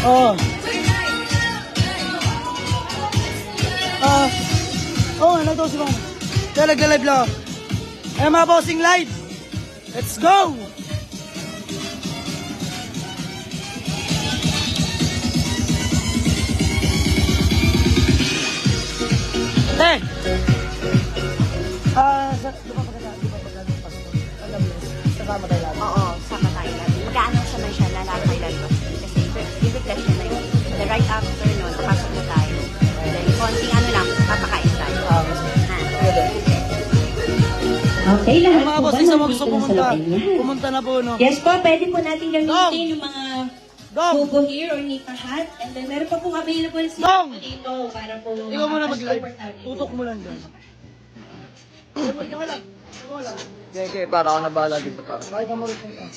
Oh. Nandito si Mama. Nagla-live lang. Ayan mga bossing live. Let's go! Eh! Di ba pagkano yung pasto? Alam mo, sa Kamatay Land. Oo, sa Thailand. Magkano naman siya na Thailand kasi i-refresh siya na yun. The right after nun, napasok na tayo. Then, konting ano lang, papakain tayo. Okay, lahat Mga po ba bossing sa mga nandito gusto na sa pumunta. loob niya? Pumunta na po, no? Yes po, pwede po natin gamitin yung mga Dong! Kubo here or Nika Hat. And then meron pa pong available si Dong! dito para po Ikaw muna mag-live. komportable. Tutok mo lang dyan. Ikaw lang. Ikaw lang. Okay, para ako nabahala dito pa. Bakit ka marunong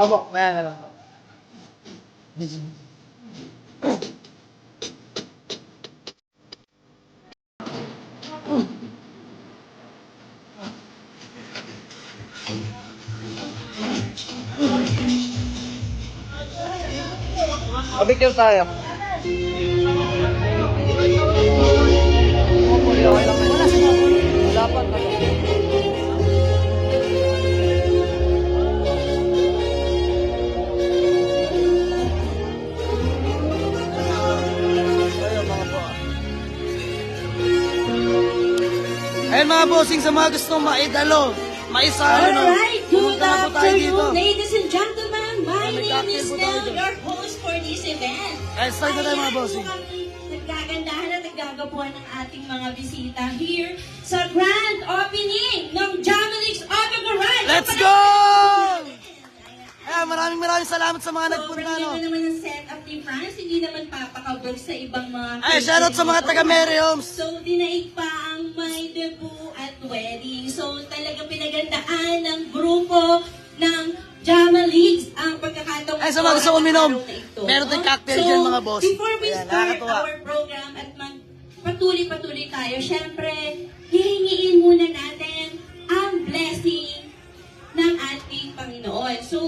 Abo, maya na lang. Pabicture tayo. Wala pa tayo. Ayan mga bossing sa mga gustong maidalo, maisalo, no? Alright, good Pumunta na po tayo dito. afternoon, ladies and gentlemen. My May name cocktail is po tayo Nell, dyan. your host for this event. Ayan, start na tayo mga Ayan bossing. po kami nagkagandahan at naggagapuan ng ating mga bisita here sa grand opening ng Jamalix Auto Garage. Let's go! Ayan, maraming salamat sa mga nagpunta, no? Sobrang naman ang setup ni France, hindi naman papakabog sa ibang mga... Ay, shoutout sa mga taga Mary Homes. So, dinaig pa ang my debut at wedding. So, talagang pinagandaan ng grupo ng Jamalix ang pagkakataon. Ay, sa mga gusto uminom, araw na ito. meron tayong cocktail dyan, mga boss. Before we Ayan, start nakakatuwa. our program at patuloy tayo, syempre, hihingiin muna natin ang blessing ng ating Panginoon. So,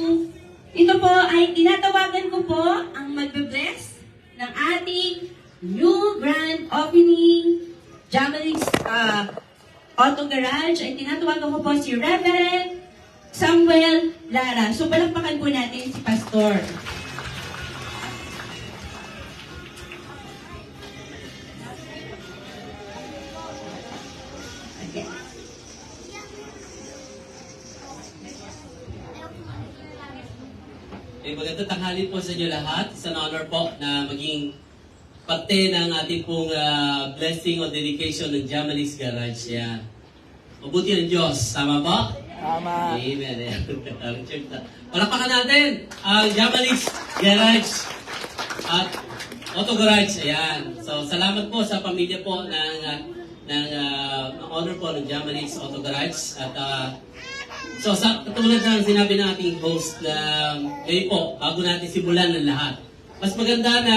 ito po ay tinatawagan ko po ang magbe-bless ng ating new grand opening Jamalix Auto Garage. Ay tinatawagan ko po si Reverend Samuel Lara. So, palakpakan po natin si Pastor. Okay. Magandang tanghali po sa inyo lahat. It's an honor po na maging parte ng ating pong blessing o dedication ng Jamalix Garage. Yan. Mabuti ng Diyos. Tama po? Tama. Amen. Palakpakan natin ang Jamalix Garage at Auto Garage. Ayan. So, salamat po sa pamilya po ng honor po ng Jamalix Auto Garage. At so, katulad ng sinabi ng ating host na ngayon po, bago natin simulan ng lahat, mas maganda na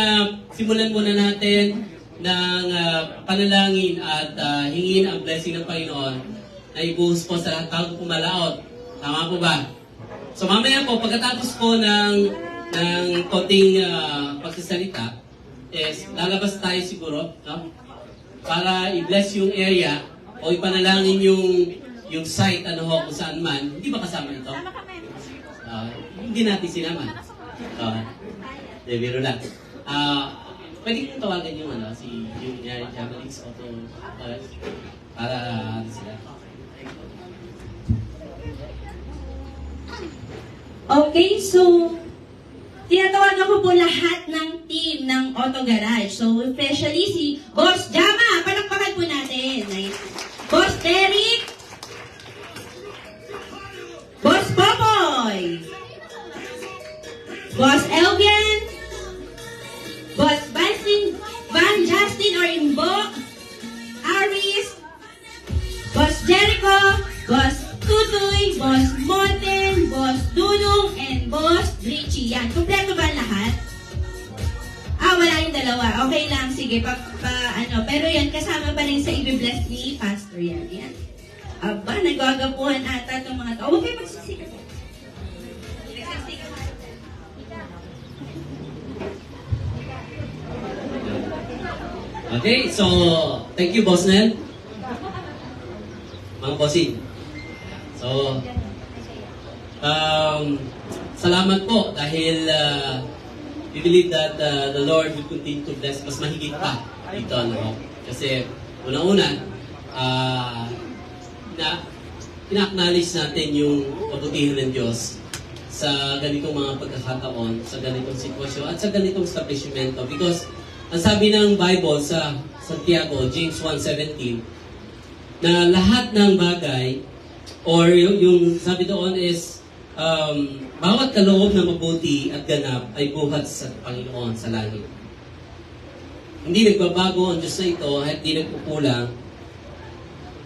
simulan muna natin ng panalangin at hingin ang blessing ng Panginoon na ibuhos po sa lahat taong pumalaot. Tama po ba? So mamaya po, pagkatapos po ng konting pagsasalita, lalabas tayo siguro, no? Para i-bless yung area o ipanalangin yung site, ano ho, kung saan man. Hindi ba kasama ito? Hindi natin sinama. Biro lang. Pwede kong tawagan yung yung Jamalix Auto para sila. Okay, so tinatawagan ko po lahat ng team ng Auto Garage. So, especially si Boss Jama. Palakpakan po natin. Boss Derek. Boss Popoy. Boss Elvian. Boss Van Justin or Imbo. Aris. dalawa. Okay lang, sige, pero yan, kasama pa rin sa i-bless ni Pastor yan. Yan. Aba, nagwagapuhan ata itong mga tao. Huwag kayo magsisikat. Okay, so, thank you, Boss Nel. Mga bossing. So, salamat po dahil we believe that the Lord will continue to bless mas mahigit pa dito. No? Kasi, una-una, ina-acknowledge natin yung kabutihan ng Diyos sa ganitong mga pagkakataon, sa ganitong sitwasyon, at sa ganitong establishmento. Because, ang sabi ng Bible sa Santiago, James 1:17, na lahat ng bagay, or yung sabi doon is, bawat kaloob na mabuti at ganap ay buhat sa Panginoon sa langit. Hindi nagbabago ang Diyos na ito at hindi nagkukulang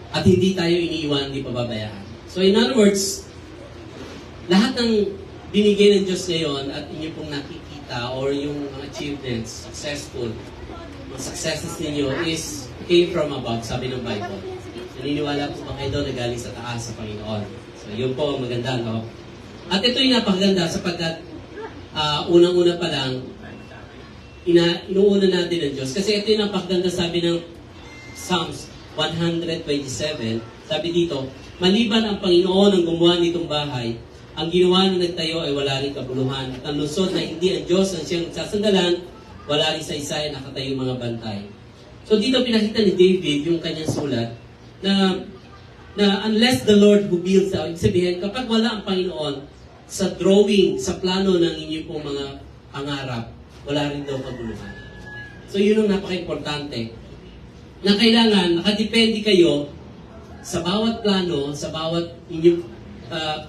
at hindi tayo iniiwan, hindi pababayaan. So in other words, lahat ng binigay ng Diyos ngayon at inyo pong nakikita or yung mga achievements, successful, mga successes ninyo is came from above, sabi ng Bible. Naniniwala po ba kayo doon na galing sa taas sa Panginoon? So yun po ang maganda, no? At ito yung napakaganda sapagkat unang-una pa lang, inuuna natin ang Diyos. Kasi ito yung napakaganda sabi ng Psalms 127, sabi dito, maliban ang Panginoon ang gumawa nitong bahay, ang ginawa na nagtayo ay wala rin kabuluhan. At ang lungsod na hindi ang Diyos ang siyang sasanggalan, wala rin sa isa ay nakatayo mga bantay. So dito pinakita ni David yung kanyang sulat na unless the Lord who builds out, ibig sabihin, kapag wala ang Panginoon sa drawing, sa plano ng inyong pong mga pangarap, wala rin daw kabuluhan. So yun ang napaka-importante. Na kailangan, nakadepende kayo sa bawat plano, sa bawat inyong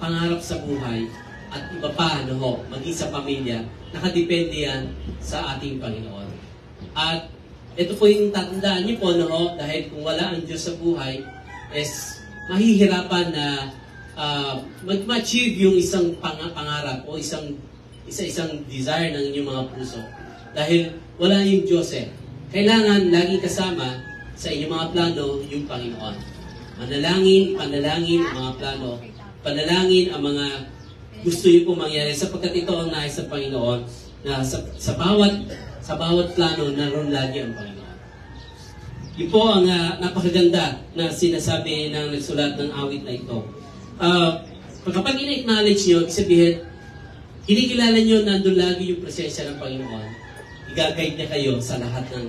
pangarap sa buhay, at iba pa, maging sa pamilya, nakadepende yan sa ating Panginoon. At ito po yung tatandaan niyo po, dahil kung wala ang Diyos sa buhay, is mahihirapan na mag-achieve yung isang pangarap o isang desire ng inyong mga puso. Dahil wala yung Diyos Kailangan laging kasama sa inyong mga plano yung Panginoon. Manalangin ang mga plano, panalangin ang mga gusto niyo pong mangyari sapagkat ito ang nais sa Panginoon na sa bawat plano naroon lagi ang Panginoon. Yun po ang napakaganda na sinasabi ng nagsulat ng awit na ito. Kapag ina-acknowledge nyo, sabihin, kinikilala nyo na nandun lagi yung presensya ng Panginoon, i-guide niya kayo sa lahat ng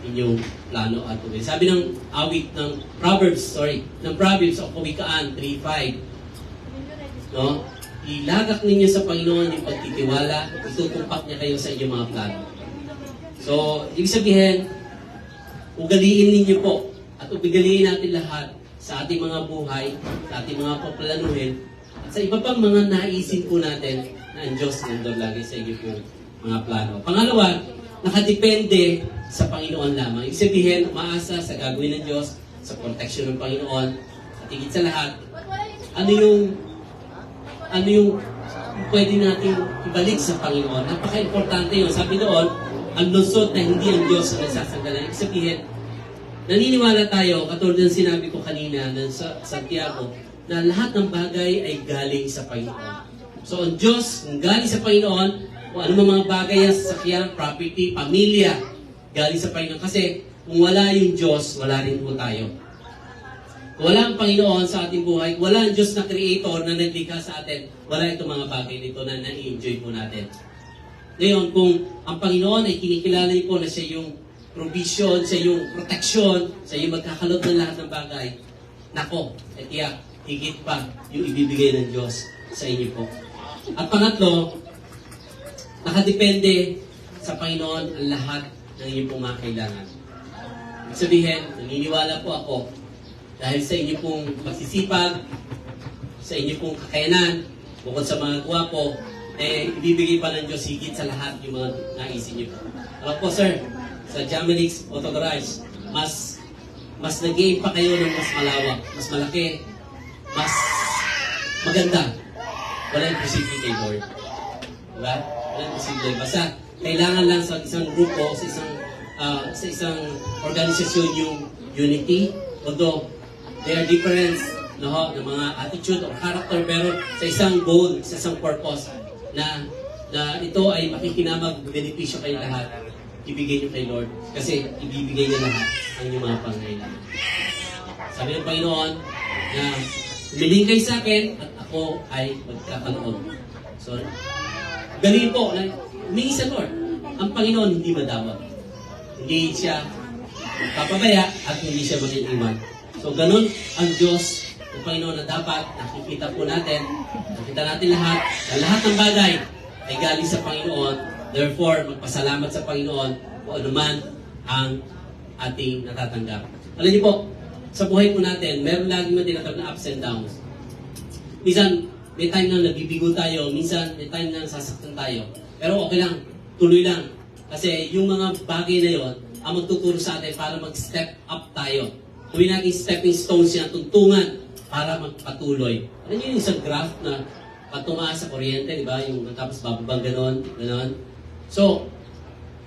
inyong plano at tuloy. Sabi ng awit ng Proverbs o Kawikaan 3:5, no? Ilagak ninyo sa Panginoon yung pagtitiwala, itutumpak niya kayo sa inyong mga plano. So, ibig sabihin, ugaliin ninyo po at ugaliin natin lahat sa ating mga buhay, sa ating mga paplanuhin, at sa iba pang mga naisin po natin na ang Diyos nandun lagi sa inyo po mga plano. Pangalawa, nakadepende sa Panginoon lamang. Ibig sabihin, umaasa sa gagawin ng Diyos, sa protection ng Panginoon, at higit sa lahat, ano yung pwede natin ibalik sa Panginoon. Napaka-importante yun. Sabi doon, ang lungsod na hindi ang Diyos ang nagsasanggalan. Ibig sabihin, naniniwala tayo, katulad ng sinabi ko kanina sa Santiago, na lahat ng bagay ay galing sa Panginoon. So, ang Diyos, kung galing sa Panginoon, kung ano mga bagay yan, sasakyan, property, pamilya, galing sa Panginoon. Kasi, kung wala yung Diyos, wala rin po tayo. Kung wala ang Panginoon sa ating buhay, wala ang Diyos na Creator na naglikha sa atin, wala itong mga bagay nito na na-enjoy po natin. Ngayon, kung ang Panginoon ay kinikilala niyo po na siya yung provision, siya yung protection, siya yung magkakalot ng lahat ng bagay, nako, tiyak, higit pa yung ibibigay ng Diyos sa inyo po. At pangatlo, nakadepende sa Panginoon ang lahat ng inyong pong mga kailangan. Ibig sabihin, naniniwala po ako dahil sa inyo pong pagsisipag, sa inyo pong kakayanan, bukod sa mga gwapo, ibibigay pa ng Diyos higit sa lahat yung mga naisin niyo po. Alam po sir, sa Jamalix Auto Garage, mas nag-gain pa kayo ng mas malawak, mas malaki, mas maganda. Walang posible kay Lord. Diba? Walang posible. Basta, kailangan lang sa isang grupo, sa isang organisasyon yung unity. Although they are different ng mga attitude or character, pero sa isang goal, sa isang purpose na ito ay makikinamag, benepisyo kayo lahat. Ibigay nyo kay Lord kasi ibibigay niya lahat ang inyong mga pangailangan. Sabi ng Panginoon na humiling kayo sa akin at ako ay magkakaloon. So, galing po na humingi sa Lord. Ang Panginoon hindi madawat. Hindi siya papabaya at hindi siya mag-iiwan. So, ganun ang Diyos, ang Panginoon na dapat nakikita po natin, nakita natin lahat, na lahat ng bagay ay galing sa Panginoon. Therefore, magpasalamat sa Panginoon kung anuman ang ating natatanggap. Alam niyo po, sa buhay po natin, meron laging matinatawag na ups and downs. Minsan, may time na nabibigo tayo, minsan may time na sasaktan tayo. Pero okay lang, tuloy lang. Kasi yung mga bagay na yon ang magtuturo sa atin para mag-step up tayo. Gawin natin stepping stones yan, tuntungan para magpatuloy. Ano yun yung isang graph na pag tumaas sa kuryente, di ba? Yung tapos bababang ganon. So,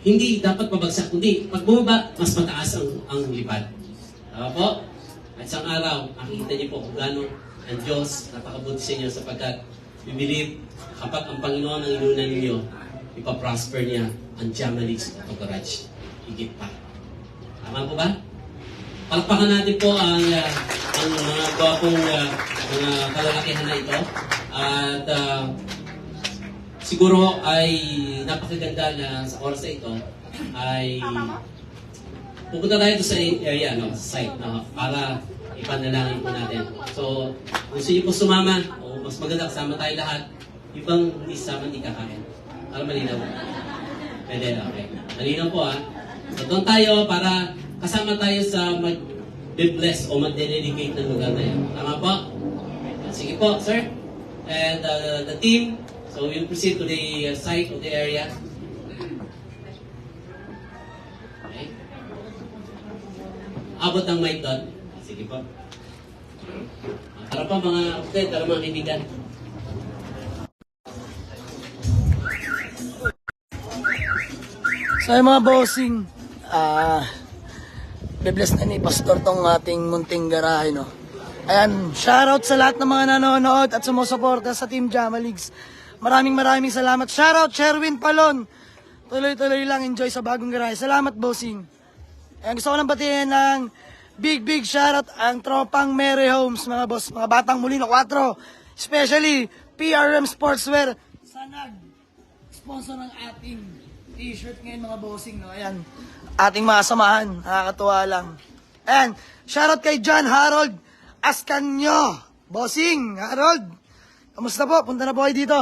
hindi dapat pabagsak, kundi pag bumaba, mas mataas ang lipad. Tama po? At isang araw, makikita niyo po kung gano'n ang Diyos napakabuti sa inyo sapagkat we believe kapag ang Panginoon ang inunan ninyo, ipaprosper niya ang Jamalix at Garage. Higit pa. Tama po ba? Palakpakan natin po ang mga gwapong mga kalalakihan na ito. At siguro ay napakaganda na sa oras na ito ay pupunta tayo sa area, sa site, para ipanalangin po natin. So, gusto niyo po sumama, o mas maganda kasama tayo lahat, ibang hindi sasama, hindi kakain. Para malinaw. Pwede, okay. Malinaw po So, doon tayo para kasama tayo sa mag-bless o mag-dedicate ng lugar na yan. Tama po? Sige po, sir. And the team, so we'll proceed to the site of the area. Okay. Abot ang mic doon. Sige po. Tara pa mga kapatid, tara mga kaibigan. So yung mga bossing, be-bless na ni Pastor tong ating munting garahe, no? Ayan, shoutout sa lahat ng mga nanonood at sumusuporta sa Team Jamalix. Maraming salamat. Shoutout Sherwin Palon. Tuloy-tuloy lang, enjoy sa bagong garahe. Salamat, bossing. Ayan, gusto ko lang batiin ng big shoutout ang tropang Mary Homes, mga boss, mga batang Molino 4. Especially PRM Sportswear sa nag-sponsor ng ating t-shirt ngayon, mga bossing, no? Ayan, ating mga samahan, nakakatuwa lang. Ayan, shoutout kay John Harold Ascanio. Bossing, Harold, kamusta po? Punta na po kayo dito.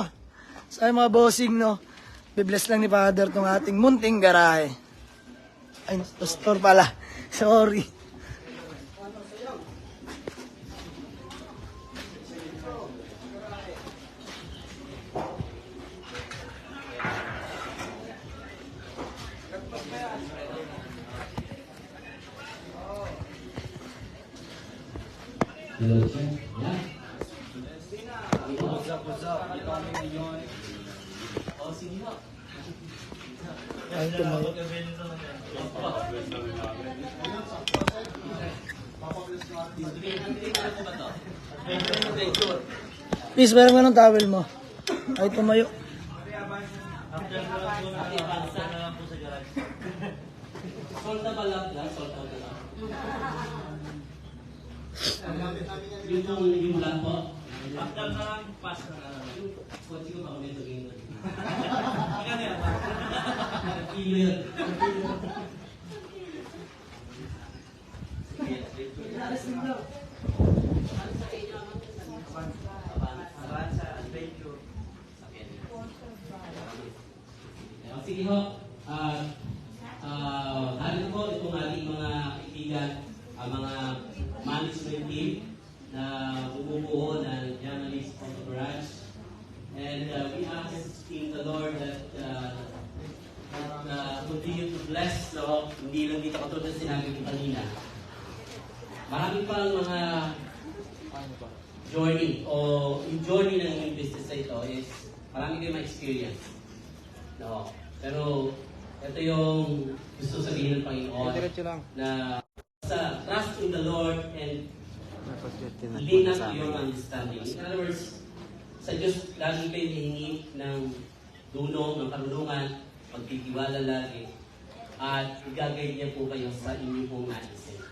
Sa mga bossing, no? Bibless lang ni Father tong ating munting garahe. Ay, pastor pala. Sorry. Ay, tumayo. Please, meron mo ng towel mo. Ay, tumayo. Sold na ba lang? Sold out na lang. Yung lang po. After na lang, pass na lang. Kotse ko pa kami ito game. Kilo yun. Sige ho. Narito po itong ating mga kaibigan, ang mga management team na bumubuo ng Jamalix Auto Garage. And we ask in the Lord that continue to bless, no? Hindi lang dito katulad sinabi ko kanina. Marami pang mga journey o yung journey ng inyong business na ito is marami kayong ma-experience. No? Pero ito yung gusto sabihin ng Panginoon Diretso lang. na sa trust in the Lord and lean not to your understanding. In other words, sa Diyos lagi kayo hihingi ng tulong, ng karunungan, pagtitiwala lagi, at igagay niya po kayo sa inyong pong naisin.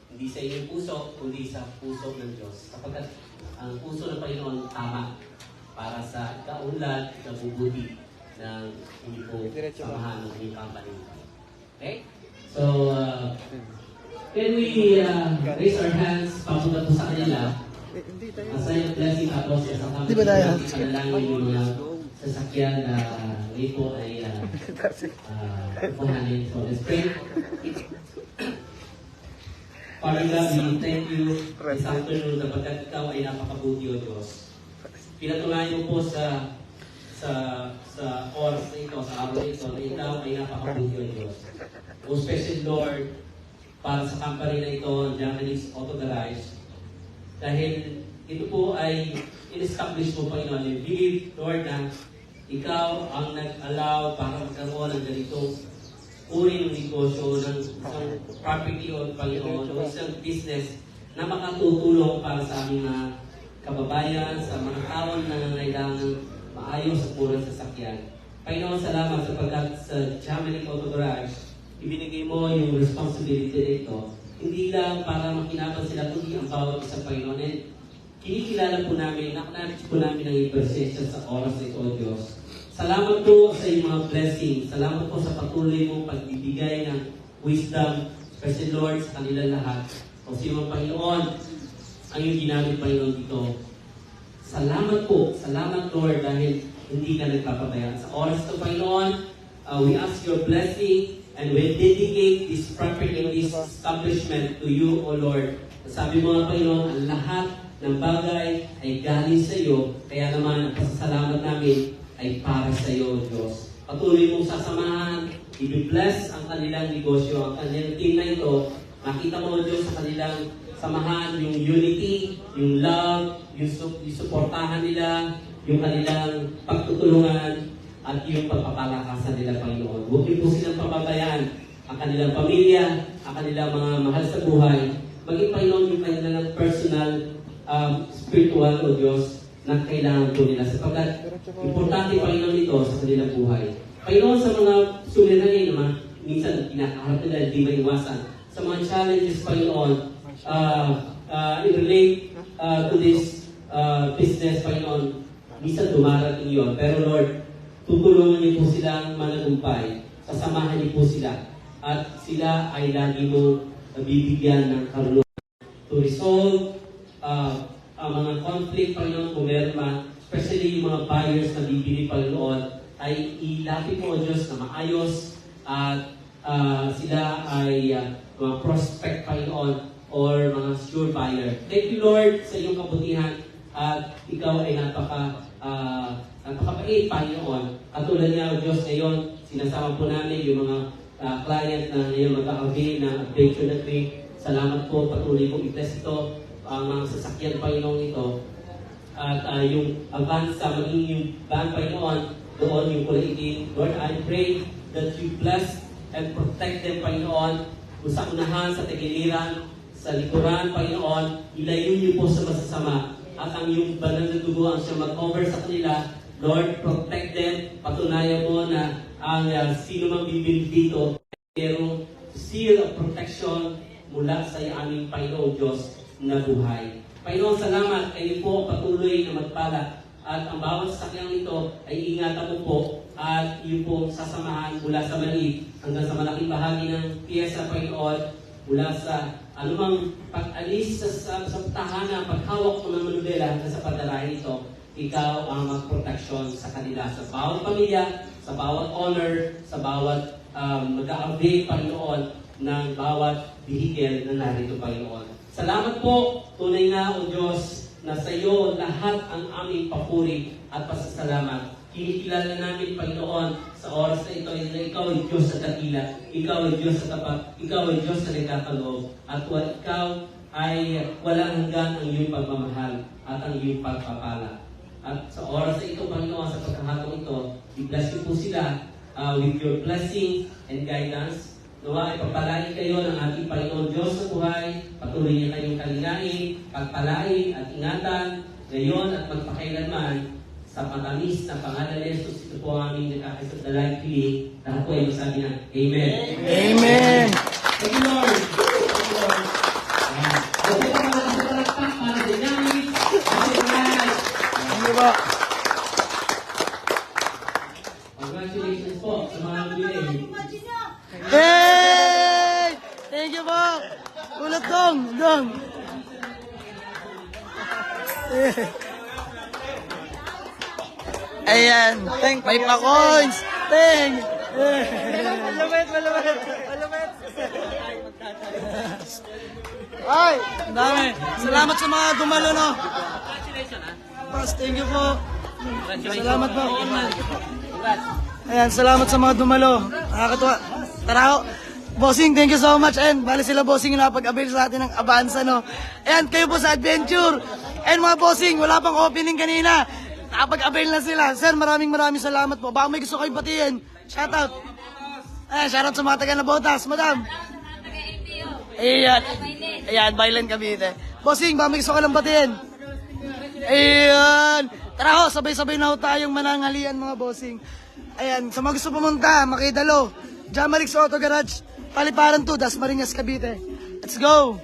Hindi sa inyong puso, kundi sa puso ng Diyos. Sapagkat ang puso ng Panginoon tama para sa kaunlad, kabubuti ng hindi po samahan ng inyong pampalingan. Okay? So, can we raise our hands papunta po sa kanila? Assign a blessing tapos sa kami. Di ba tayo? Panalangin yung mga sasakyan na ngayon po ay puhanin. So, let's pray. Father God, we thank you this afternoon sapagkat ikaw ay napakabuti o Diyos. Pinatunayan mo po sa oras na ito, sa araw na ito, na ikaw ay napakabuti o Diyos. O special Lord, para sa company na ito, Japanese Auto Garage, dahil ito po ay in-establish mo, Panginoon. We believe, Lord, na ikaw ang nag-allow para magkaroon ng ganitong uri ng negosyo, ng isang property o Panginoon, o isang business na makatutulong para sa aming mga kababayan, sa mga taon na nangangailangan maayos at murang sasakyan. Panginoon, salamat sapagkat sa Jamaica Auto Garage, ibinigay mo yung responsibility na ito. Hindi lang para makinapan sila, kundi ang bawat isang Panginoon. And kinikilala po namin, nakunabit po namin ang ipresensya sa oras na ito, O Diyos. Salamat po sa iyong mga blessings. Salamat po sa patuloy mong pagbibigay ng wisdom, Special Lord, sa kanila lahat. O sa iyong Panginoon, ang iyong ginamit, Panginoon, dito. Salamat po. Salamat, Lord, dahil hindi ka nagpapabaya. Sa oras ito, Panginoon, we ask your blessing and we dedicate this property and this establishment to you, O Lord. Sabi mo nga, Panginoon, ang lahat ng bagay ay galing sa iyo. Kaya naman, ang pasasalamat namin ay para sa iyo, Diyos. Patuloy mong sasamahan, i-bless ang kanilang negosyo, ang kanilang team na ito. Makita mo, Diyos, sa kanilang samahan, yung unity, yung love, yung suportahan nila, yung kanilang pagtutulungan, at yung pagpapalakasan nila, Panginoon. Huwag niyo po silang pababayaan ang kanilang pamilya, ang kanilang mga mahal sa buhay. Maging, Panginoon, yung kanilang personal, spiritual, O Diyos, na kailangan po nila. Sapagkat, importante, Panginoon, ito sa kanilang buhay. Panginoon, sa mga suliranin naman, minsan kinakaharap nila, hindi maiwasan. Sa mga challenges, Panginoon, in-relate to this business, Panginoon, minsan dumarating yun. Pero Lord, tutulungan niyo po silang managumpay. Sasamahan niyo po sila. At sila ay lagi mo bibigyan ng karunungan to resolve ang mga conflict, Panginoon, kung meron man, especially yung mga buyers na bibili, Panginoon, ay ilapit mo, O Diyos, na maayos at sila ay mga prospect, Panginoon, or mga sure buyer. Thank you, Lord, sa iyong kabutihan at ikaw ay napakabait, Panginoon. At tulad niya, O Diyos, ngayon, sinasama po namin yung mga client na ngayon mag-a-avail ng adventure na trip. Salamat po, patuloy po i-bless ito, ang mga sasakyan, Panginoon, ito. At yung Avanza, maging yung van, Panginoon, doon yung kulay itim. Lord, I pray that you bless and protect them, Panginoon, kung sa unahan, sa tagiliran, sa likuran, Panginoon, ilayo niyo po sa masasama. At ang yung banal na dugo ang siya mag-cover sa kanila. Lord, protect them. Patunayan mo na ang sino mang bibili dito, mayroong seal of protection mula sa aming Panginoon Diyos na buhay. Panginoon, salamat kayo po patuloy na magpala at ang bawat sakyang ito ay ingatan mo po at iyo po sasamahan mula sa maliit hanggang sa malaking bahagi ng piyesa, Panginoon, mula sa anumang pag-alis sa tahanan, paghawak ng manubela hanggang sa pagdarahin ito. Ikaw ang magproteksyon sa kanila, sa bawat pamilya, sa bawat honor, sa bawat mag-a-avail, Panginoon, ng bawat vehicle na narito, Panginoon. Salamat po, tunay nga, O Diyos, na sa iyo lahat ang aming papuri at pasasalamat. Kinikilala namin, Panginoon, sa oras na ito, na ikaw ay Diyos sa dakila, ikaw ay Diyos sa tapat, ikaw ay Diyos sa nagkakaloob, at ikaw ay walang hanggan ang iyong pagmamahal at ang iyong pagpapala. At sa oras na ito, Panginoon, sa pagkakataon ito, i-bless niyo po sila with your blessing and guidance. Nawa, ipagpalain kayo ng ating Panginoon Diyos sa buhay. Patuloy niya kayong kalinain, pagpalain at ingatan ngayon at magpakailanman sa matamis na pangalan ni Jesus. Ito po ang aming nakakasadalang pili. Lahat po ay masabi na, Amen. Amen. Thank you, Lord. Thank you, Lord. Ayan. Okay po mga nasa para dynamic. Thank you po. Congratulations po sa mga nabili. Hey! Thank you po. Ulat dong. Ayan. May pa-coins. Thank. Malupit. Ay, ang dami. Salamat sa mga dumalo, no? Boss, thank you po. Salamat po. Ayan, salamat sa mga dumalo. Nakakatuwa. Tara ho. Bossing, thank you so much. And bali sila bossing na pag-avail sa atin ng Avanza, no? Ayan, kayo po sa Adventure. And mga bossing, wala pang opening kanina. Nakapag-avail na sila. Sir, maraming salamat po. Baka may gusto kayong batiin. Shoutout. Ayan, shoutout sa mga taga na Botas, madam. Ayan. Ayan, Bailan Cavite. Bossing, baka may gusto ka lang batiin. Ayan. Tara ho, sabay-sabay na ho tayong mananghalian mga bossing. Ayan, sa mga gusto pumunta, Makidalo, Jamalix Auto Garage, Paliparan 2, Dasmariñas, Cavite. Let's go!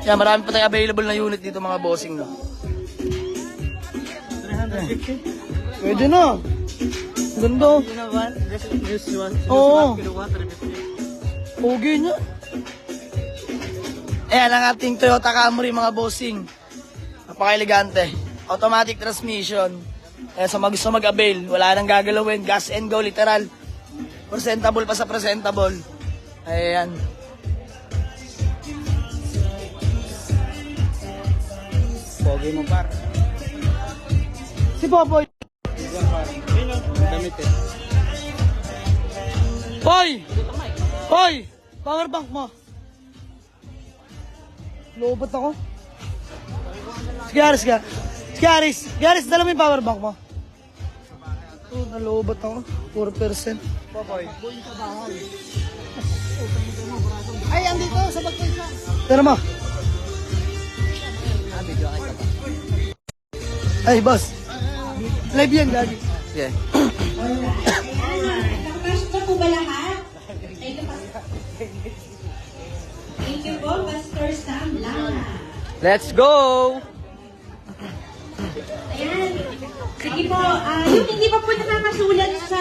Yan, marami pa tayong available na unit dito mga bossing, no? 350? Pwede na. Ganda. Oo. Pogi niya. Ayan ang ating Toyota Camry mga bossing. Napaka-elegante. Automatic transmission. Ayan, sa mga gusto mag-avail, wala nang gagalawin. Gas and go, literal. Presentable pa sa presentable. Ayan. Pogi mo, par. Si Popoy. Damit eh. Poy! Poy! Power bank mo. Lobot ako. Garis, dala mo yung power bank mo. Oh, nalobot ako. 4%. Popoy. Ay, andito sa bagay ka. Tara mo. Ay, boss. Live yan, lagi. Yeah. Nakapasok na po ba lahat? Thank you po, Pastor Sam Lana. Let's go! Ayan. Sige po, yung hindi pa po nakakasulat sa,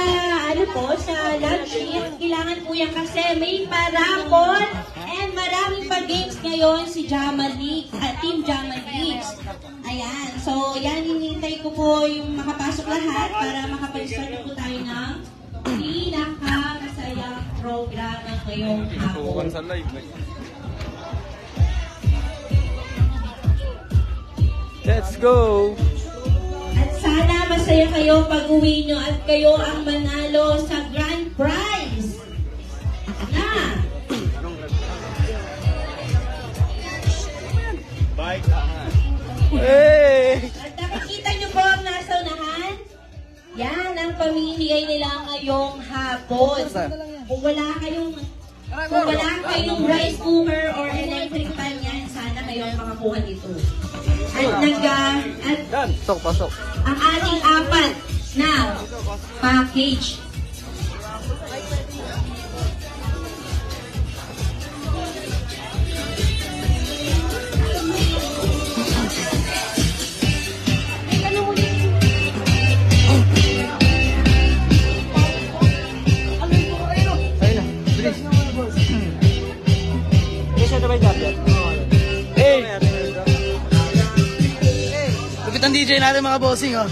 sa lunch sheet, kailangan po yan kasi may parapol and maraming pa-games ngayon si Jamalix, Team Jamalix. Ayan, so yan, hinihintay ko po yung makapasok lahat para makapag-start na po tayo ng pinaka-masayang programa ngayong hapon. Let's go! At sana masaya kayo pag uwi nyo at kayo ang manalo sa grand prize na Hey! at nakikita nyo po ang nasa unahan. Yan ang pamimigay nila ngayong hapon. Kung wala kayong rice cooker or electric pan yan, sana kayo ang makakuha dito. At Pasok. ang ating apat na package. Ayun na, bilis. Kasi na ba yung dapat? Hey! Lupit ang DJ natin mga bossing, oh.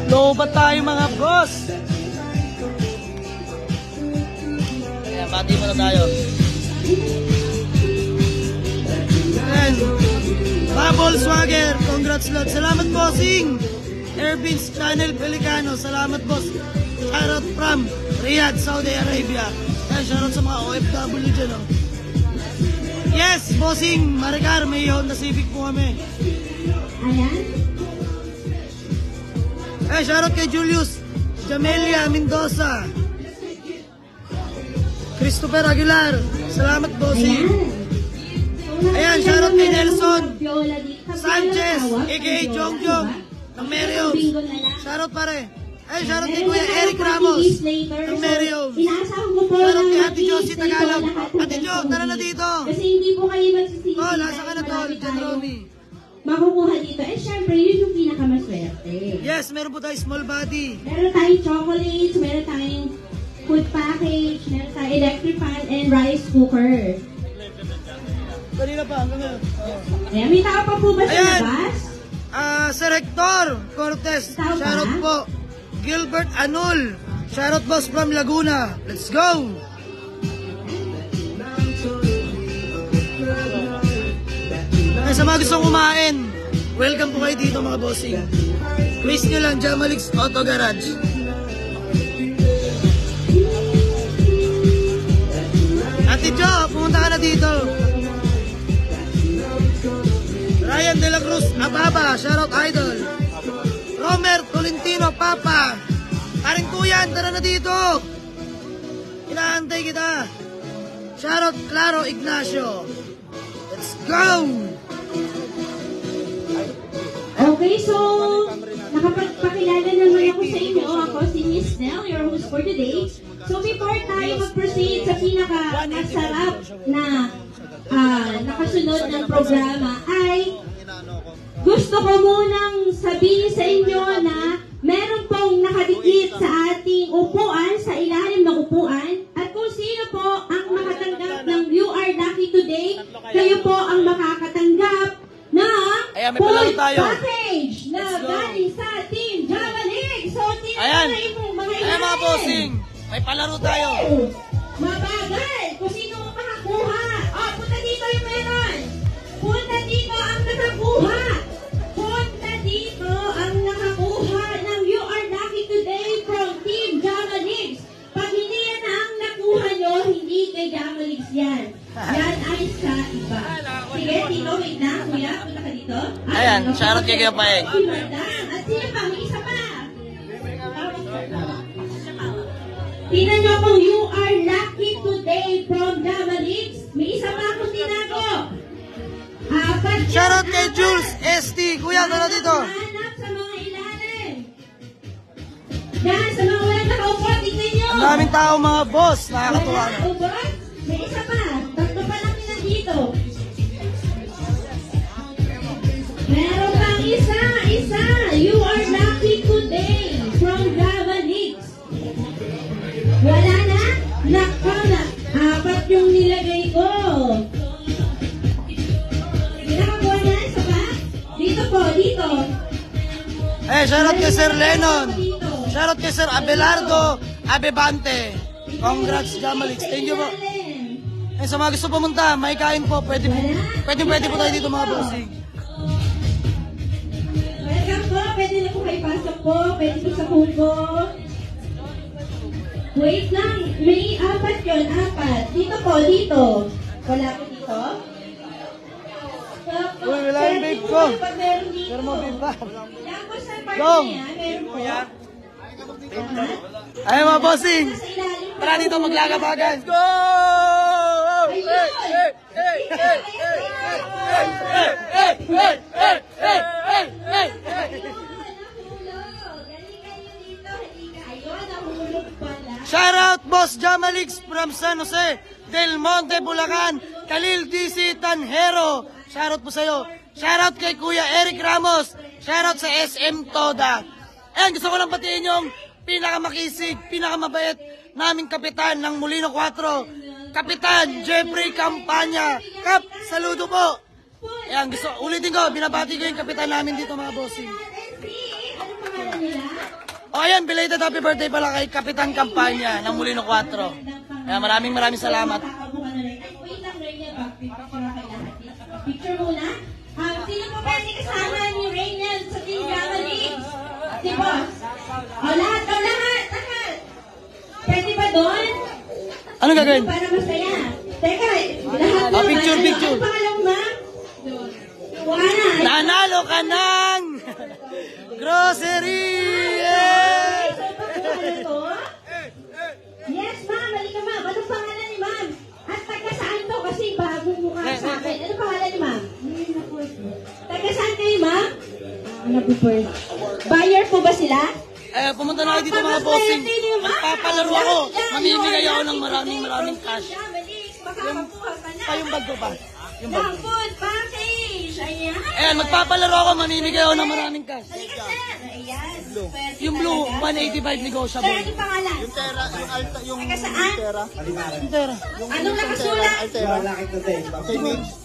Lobat tayo mga boss. Ayan, pati mo na tayo. Ayan. Bubble Swagger, congrats lot. Salamat bossing. Airbeans Channel Pelicano, salamat boss. Shoutout from Riyadh, Saudi Arabia. Ayan, shoutout sa mga OFW dyan, oh. Yes, bossing, Maricar, may Honda Civic po kami. Ayan. Shoutout kay Julius Jamelia Mendoza. Christopher Aguilar, salamat bossing. Ayan, shoutout kay Nelson Sanchez, a.k.a. Jongjong ng Merrios. Shoutout pare. Ay, shoutout kay Kuya Eric Ramos ng Merrios. Inaasahan ko po Shoutout kay na Ate Josie Tagalog. lahat ng Ate Jo, tara na dito. Kasi hindi po kayo magsisisi. Oh, nasa ka na tol, Jan Romy. Makukuha dito. Eh, syempre, yun yung pinakamaswerte. Yes, meron po tayo small body. Meron tayong chocolates, meron tayong food package, meron tayong electric fan, and rice cooker. Kanina pa, hanggang ngayon. Ayan, may tao pa po ba sa Ayan. labas? Sir Hector Cortez, Tama. shoutout po. Gilbert Anul, shoutout boss from Laguna. Let's go! Ay, sa mga gustong kumain, welcome po kayo dito mga bossing. Quiz nyo lang, Jamalix Auto Garage. Ate Jo, pumunta ka na dito. Ryan De La Cruz Ababa, shoutout idol. Romer Tolentino Papa. Paring Kuyan, tara na dito. Inaantay kita. Shoutout Claro Ignacio. Let's go! Okay, so nakapagpakilala naman ako sa inyo. Ako si Miss Nell, your host for today. So before tayo mag-proceed sa pinaka-masarap na nakasunod ng programa, ay gusto ko munang sabihin sa inyo na meron pong nakadikit sa ating upuan, sa ilalim ng upuan, at kung sino po ang makatanggap ng You Are Lucky Today, kayo po ang makakatanggap ng Ayan, may palaro food tayo. package na galing sa Team Java League. So, Ayan. tingnan mo mga Ayan mga bossing, may palaro tayo. Mabagal! Kung sino ang makakuha. Oh, punta dito yung meron. Punta dito ang nakakuha. Punta dito ang nakakuha ng You Are Lucky Today from Team Java League. Pag hindi yan ang nakuha nyo, hindi kay Java League yan. Yan ay sa iba. Sige, Tito, wait na. Kuya, punta ka dito. Ayan, shoutout kay Kuya Paeng. Si Madam. At sino pa? May isa pa. Tingnan nyo kung You Are Lucky Today from Java League. May isa pa akong tinago. Apat yan, Shoutout kay apat. Jules ST. Kuya, tara dito. Hanap sa mga ilalim. Yan, sa mga walang nakaupo, tingnan nyo. Ang daming tao mga boss, nakakatuwa Wala, na. ubos. May isa pa. Tatlo pa lang nila dito. Meron pang isa. You Are Lucky Today from Java League. Wala na? Nako na. Apat yung nilagay ko. Nakakuha na? Isa pa? Dito po, dito. Shoutout kay Sir Lennon. Dito. Shoutout kay Sir Abelardo Abebante. Congrats, Jamalix. Thank you po. Sa mga gusto pumunta, may kain po. Pwede po tayo dito mga bossing. Welcome po. Pwede na po kayo pasok po. Pwede po sa kubo. Wait lang. May apat yun. Apat. Dito po. Dito. Wala po dito. Uy, wala yung babe ko. Pag meron dito. Pero mo, babe ba? Yan po sa part Long. niya. Meron po. Ay mga bossing. Sa ilalim. Tara dito maglagabagan. Go! Shoutout Boss Jamalix from San Jose Del Monte, Bulacan. Khalil DC Tanjero. Shoutout po sa'yo. Shoutout kay Kuya Eric Ramos. Shoutout sa SM Toda. And gusto ko lang batiin yung pinakamakisig, pinakamabait naming kapitan ng Molino 4. Kapitan Jeffrey Campanya. Kap, saludo po. Ayan, ulitin ko, binabati ko yung kapitan namin dito mga bossing. Ano pangalan nila? O ayan, belated happy birthday pala kay Kapitan Campanya ng Molino 4. Ayan, maraming salamat. Wait lang, Rainiel. Picture muna. Sino po pwede kasama ni Rainiel sa Team Java League? Si Boss. O, lahat. Pwede ba doon? Ano gagawin? Para masaya. Teka, lahat Picture, picture. Ano pangalan mo, ma'am? Joanna. Nanalo ka ng grocery! Yeah! So, pangalan to? Yes, ma'am. Halika, ma'am. Anong pangalan ni ma'am? At taga saan to? Kasi bagong mukha sa akin. Anong pangalan ni ma'am? Taga saan kayo, ma'am? Buyer po ba sila? Pumunta na kayo dito mga bossing. Magpapalaro ako. Mamimigay ako ng maraming cash. Makakakuha ka na. Yung bag ko ba? Yung bag. Ng food package. Ayan. Magpapalaro ako. Mamimigay ako ng maraming cash. Halika, sir. Ayan. Pwede Yung blue, talaga. 185 negotiable. Sir, anong pangalan? Taga saan? Yung pera. Anong nakasulat?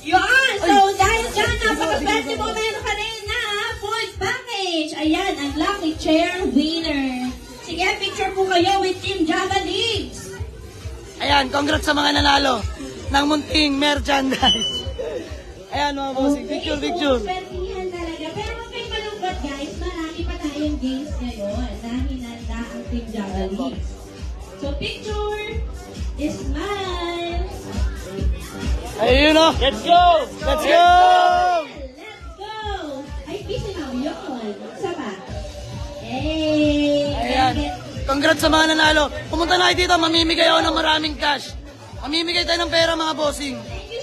Yun! So, dahil dyan, napaka-swerte mo, meron ka rin na food package. Ayan, ang lucky chair winner. Sige, picture po kayo with Team Java Leagues. Ayan, congrats sa mga nanalo ng munting merchandise. Ayan mga bossing, picture. Swertihan talaga. Pero huwag kayong malungkot, guys. Marami pa tayong games ngayon na hinanda ang Team Java Leagues. So, picture, smile. Ayun o. Let's go! Let's go! Ay, piso na yun. Isa pa. Hey! Ayan. Congrats sa mga nanalo. Pumunta na kayo dito, mamimigay ako ng maraming cash. Mamimigay tayo ng pera mga bossing.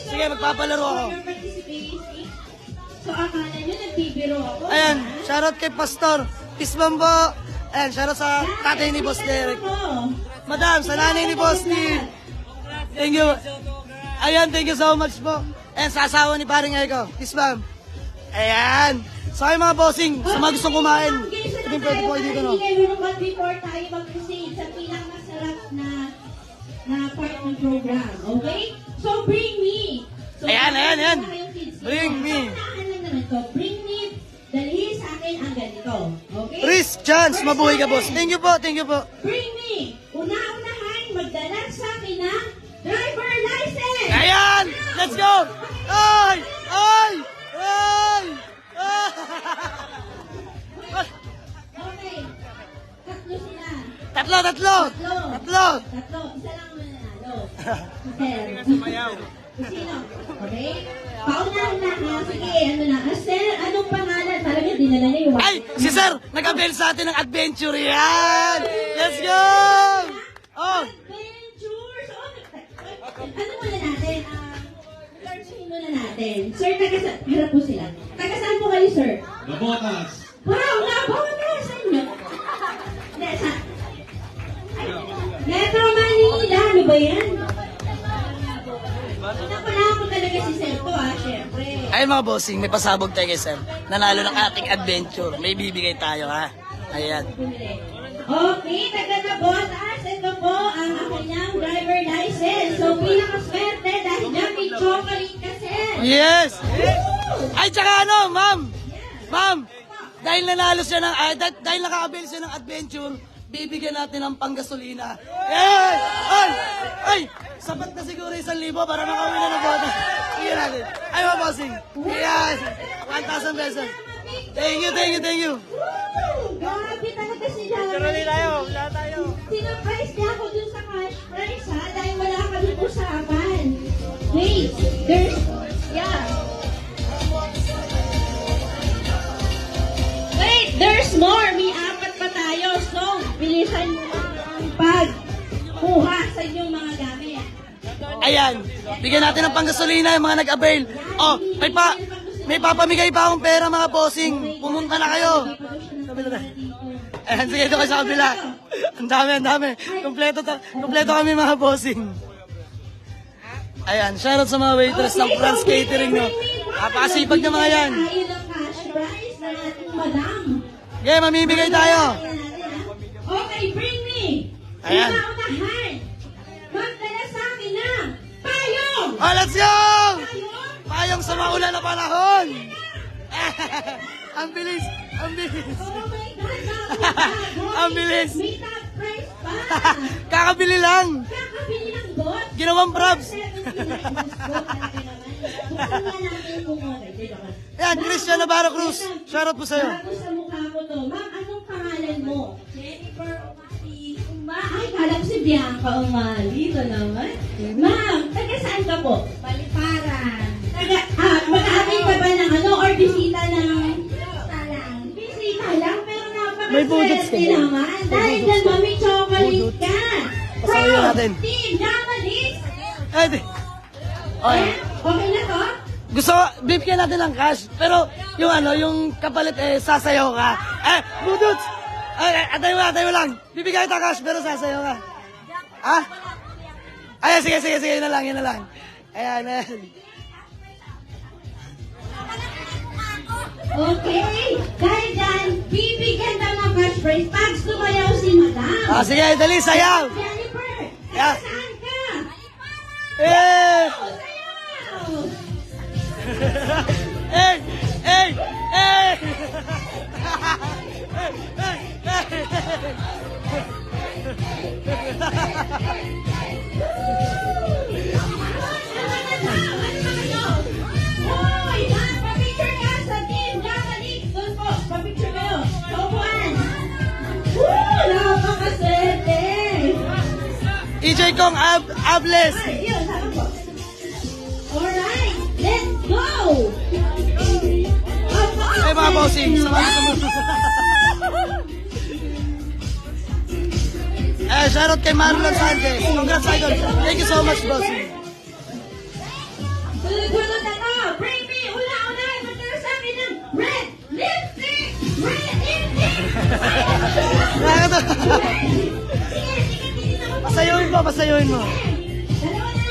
Sige, magpapalaro ako. For your participation. So, akala nyo nagbibiro ako. Ayan, shoutout kay Pastor. Pisbam po. Ayan, shoutout sa tatay ni Boss Derek. Madam, sa nanay ni Boss Steve. Thank you. Ayan, thank you so much po. Ayan, sa asawa ni paring Eko. Pisbam. Ayan. So, ay mga bossing, sa mga gustong kumain. Ito yung pwede po kayo dito, no? Before tayo mag-proceed sa pinakamasarap na part ng program. Okay? So, bring me. So, Ayan. Bring me. Unahan lang naman to. Bring me. Dalhin sa akin ang ganito. Okay? Chris Chance, mabuhay ka boss. Thank you po. Bring me. Una-unahan, magdala sa akin ng driver license. Ayan! Let's go! Ay! Okay. Tatlo sila. Tatlo! Tatlo. Isa lang mananalo. Sir. Sino? Okay? Paunahan na ha. Sige, ano na. Sir, anong pangalan? Talaga, dinala niya yung... Ay! Si Sir! Nag-avail sa atin ng adventure yan! Let's go! Oh! Adventures! Ano muna natin? Searchin muna natin. Sir, harap po sila. Taga saan po kayo, sir? Nabotas. Wow, nabotas! Saan nyo? Hindi, sa... Metro Manila! Ano ba yan? Napala ko talaga si Sir ko, syempre. Ay mga bossing, may pasabog tayo kay Sir. Nanalo ng ating adventure. May bibigay tayo ha. Ayan. Okay, taga na botas. Ito po ang aking driver license. So, pinakaswerte dahil dyan may chocolate kasi. Yes! Ay, tsaka ano, ma'am! Ma'am! Dahil nanalo siya ng, dahil naka-avail siya ng adventure, bibigyan natin ng panggasolina. Yes! Ay! Sapat na siguro 1,000 para makawin na ng botas. Sige natin. Ay, mga bossing. Yes! 1,000 pesos. Thank you. Woo! Grabe talaga sila. Sinaprice niya ako dun sa cash prize ha, dahil wala kami usapan. Wait, there's more. May 4 pa tayo. So, bilisan mo ang pagkuha sa inyong mga gamit. Ayan. Bigyan natin ng panggasolina yung mga nag-avail. Oh, may papamigay pa akong pera mga bossing. Pumunta na kayo. Ayan, sige ito kayo sa kabila. Ang dami. Kompleto kami mga bossing. Ayan, shoutout sa mga waitress ng France Catering, no. Napakasipag na mga yan. Ayun ang cash prize na ating madam. Okay, mamimigay tayo. Okay, bring me. Ayan. Una-unahan. Magdala sa akin ng payong. Oh, let's go! Payong. Payong sa maulan na panahon. Ang bilis. Oh my God, Ang bilis. May top price pa. Kakabili lang. Kakabili ng bot. Ginawang props. Ayan, Christian Navarro Cruz. Shoutout po sa'yo. Bago sa mukha ko to. Ma'am, anong pangalan mo? Jennifer Umali. Ay, kala ko si Bianca Umali. Ito naman. Ma'am, taga saan ka po? Paliparan. Mag-aamin ka ba ng ano or bisita ng... Talang. Bisita lang, pero May budots ka napakaswerte ba? naman. Dahil dyan, mami, chocolate ka. Pasayo natin. Team Jamalix. Ay, di. Okay. Okay na to? Gusto, bibigyan natin ng cash. Pero, yung ano, yung kapalit, sasayaw ka. Budots! Atay mo lang. Bibigyan kita cash, pero sasayaw ka. Ha? Ay, sige, yun na lang. Ayan. Okay. Dahil dyan, bibigyan ka ng cash prize pag sumayaw si Madam. Sige, dali, sayaw. Jennifer, Yeah. saan ka? Eh! Sayaw! Eh! EJ Kong Ables! Alright, let's go! Ay, mga bossing, samahan mo. Shoutout kay Marlon Sanchez. Congrats, idol. Thank you so much, bossing. Sunod na to, bring me, una, magdala sa akin ng red lipstick! Red lipstick! Pasayuin mo. Dalawa na!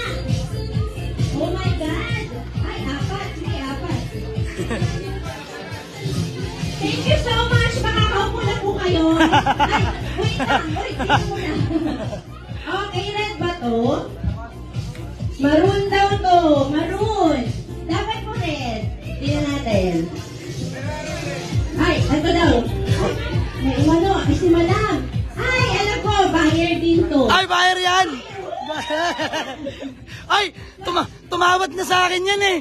Oh my God! Ay, apat. May apat. Thank you so much. Makakaupo na po kayo. Ay, wait lang. Wait muna. Okay, red ba to? Maroon daw to. Maroon. Dapat po red. Tingnan natin. Ay, ito daw. May umano. Ay, si Madam. Ay, alam ko. Buyer din to. Ay, bayar yan! Ay, tumawad na sa akin yan eh.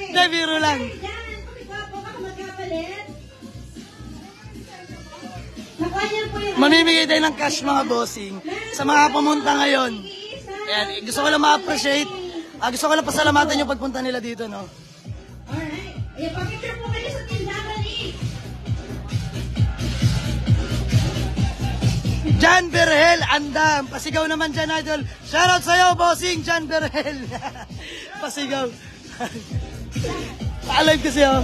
Hindi, biro lang. Mamimigay tayo ng cash mga bossing sa mga pumunta ngayon. Ayan, gusto ko lang ma-appreciate. Gusto ko lang pasalamatan yung pagpunta nila dito, no? Alright. Ayan, pakicture po kayo sa tindahan eh. John Berhel, andam. Pasigaw naman dyan, idol. Shoutout sa'yo, bossing, John Berhel. Pasigaw. Pa-alive kasi ako.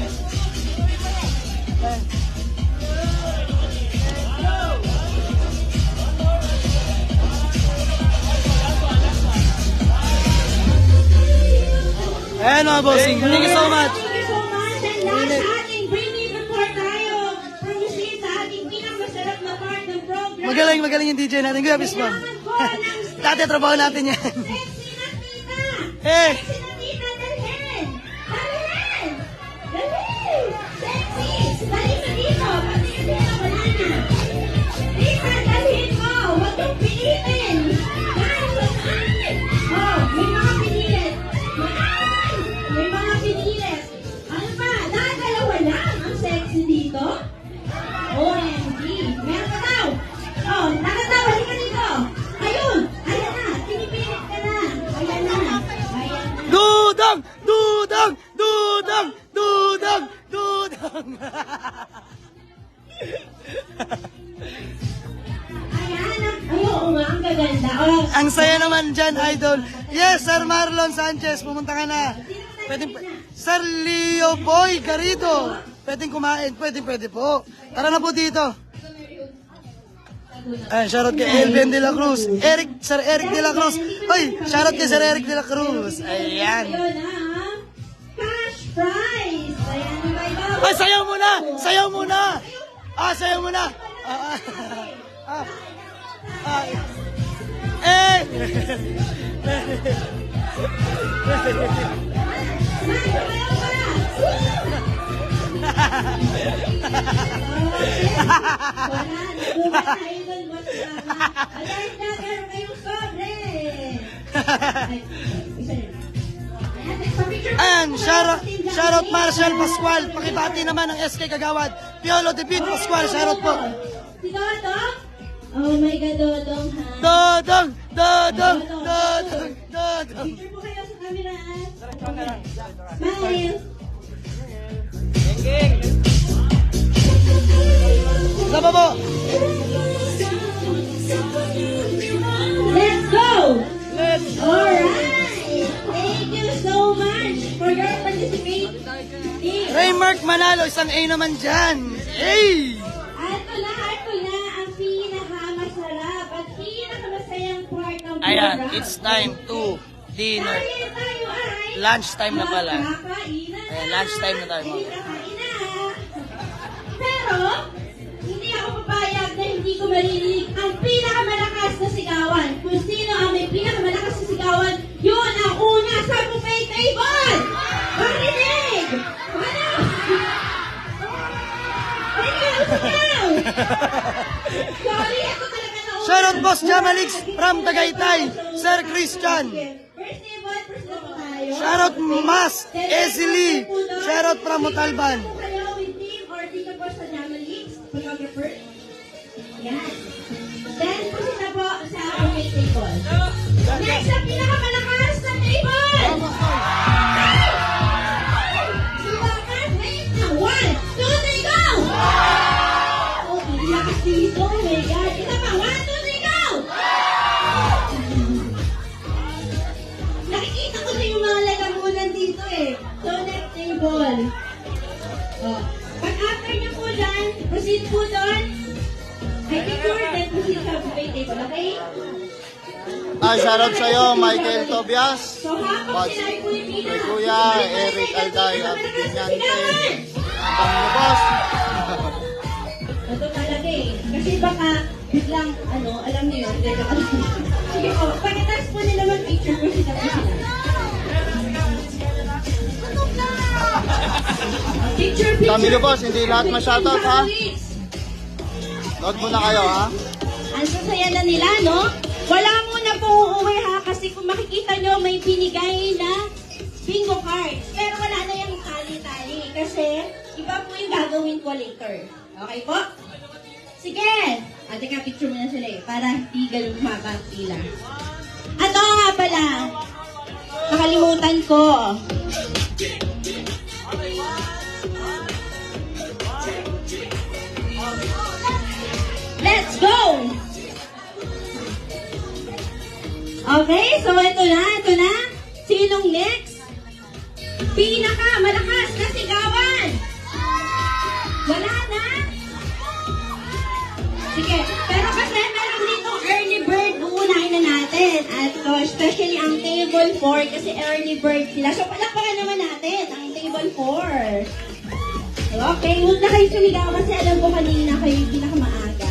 Ayan mga bossing, thank you so much. Thank you so much. And last sa ating briefing before tayo proceed sa ating pinakamasarap na part ng program. Magaling yung DJ natin. Kuya Bisbon. Kailangan ko ng Dati trabaho natin yan. sexy na tita. Eh. Sexy na tita, dalhin. Dalhin. Dalhin. Sexy. Dalhin na dito. Pati yung dito, wala na. Tita, dalhin mo. Huwag yung pilitin. Oh, may mga pinilit. May mga pinilit. Ano ba? Dalawa lang ang sexy dito? OMG. Meron ka daw. Oh, nakatawa. Halika dito. Ayun. Ayan na. Pinipilit ka na. Ayan na. Ayan na. Dudang! Ayan. Ayun nga. Ang gaganda. Oh. Ang saya naman dyan, idol. Yes, Sir Marlon Sanchez, pumunta ka na. Sir Leo Boy Garrido. Pwedeng kumain. Pwede po. Tara na po dito. Ay, shoutout kay Elvin de la Cruz. Sir Eric de la Cruz. Hoy, shoutout kay Sir Eric de la Cruz. Ayan. Ayun ha. Cash prize. Ayan na ba ito? Ay, sayaw muna! Sayaw muna! Sayaw muna! Eh! Ayan, shoutout Marshall Pascual. Pakibati naman ang SK Kagawad. Piolo de Pete Pascual, shoutout po. Sino ito? Oh my God, Dodong, ha? Dodong! Dodong! Dodong! Dodong! Picture po kayo sa camera. Smile. Sama po! Let's go! Let's Alright! Thank you so much for your participation. Raymark Manalo, isang A naman dyan! Hey! Ito na ang pinakamasarap at pinakamasayang part ng program. Ayan, it's time to dinner. Kaya tayo ay Lunchtime na pala. magkakainan Ayan, lunchtime na tayo, mga. Kakain na. Pero, hindi ako papayag na hindi ko maririnig ang pinakamalakas na sigawan. Kung sino ang may pinakamalakas na sigawan, yun ang una sa buffet table! Marinig! Ano? Sigaw! Sigaw! Sorry, ako talaga na una. Shoutout Boss Jamalix from Tagaytay, Sir Christian. First table, first na po tayo. Shoutout Mas Ezili. Shoutout from Montalban. Kung kayo with team or dito po sa Jamalix, photographer. Yan. Then, pusin na po sa buffet table. Next, ang pinakamalakas na table! Malakas, wait na. 1, 2, 3, go! Oh, hindi lakas dito. Oh my God. Ito pa. 1, 2, 3, go! Nakikita ko na yung mga lalamunan dito eh. So, next table. Oh. Pag after nyo po dyan, proceed po doon. I picture, then proceed sa buffet table, okay? Shoutout sa'yo, Michael Tobias, So, habang sinabi po yung pina, Kuya Eric Alday, at Binyante. Ang dami mo, boss. ito talaga eh. Kasi baka biglang, alam niyo yun. Sige po, pagkatapos po nila mag-picture po sila po sila. Picture. Dami nyo, boss. Hindi lahat ma-shoutout, ha? Load muna kayo, ha? Ang sasaya na nila, no? Wala muna po uuwi ha, kasi kung makikita nyo, may binigay na bingo card. Pero wala na yung tali-tali, kasi iba po yung gagawin ko later. Okay po? Sige! Teka, picture mo na sila eh, para hindi ganun humaba ang pila. At oo nga pala, nakalimutan ko. Let's go! Okay, so ito na. Sinong next? Malakas na sigawan! Wala na? Sige, pero kasi meron dito early bird, uunahin na natin. At especially ang table 4 kasi early bird sila. So palakpakan naman natin ang table 4. Okay, huwag na kayo sumigaw kasi alam ko kanina kayo yung pinakamaaga.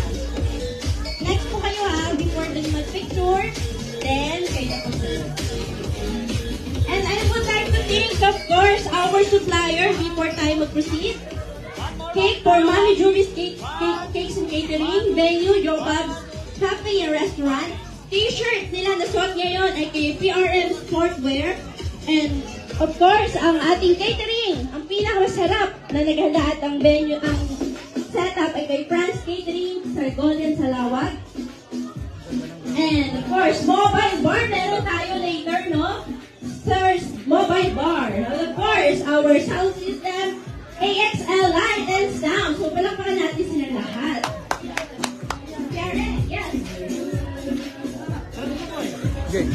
Next po kayo ha, before dun mag-picture. Then, kayo na po. And I would like to thank, of course, our supplier before tayo mag-proceed. Cake for Mommy Julie's Cakes and Catering, Venue, Joe Bob's Cafe and Restaurant. T-shirt nila na suot ngayon ay kay PRM Sportwear. And, of course, ang ating catering, ang pinakamasarap na naghanda at ang venue, ang setup ay kay France Catering sa Golden Salawag. And of course, mobile bar, meron tayo later, no? Sir's Mobile Bar. And of course, our sound system, AXL Light and Sound. So, palakpakan natin sila lahat. Karen, yes. Okay.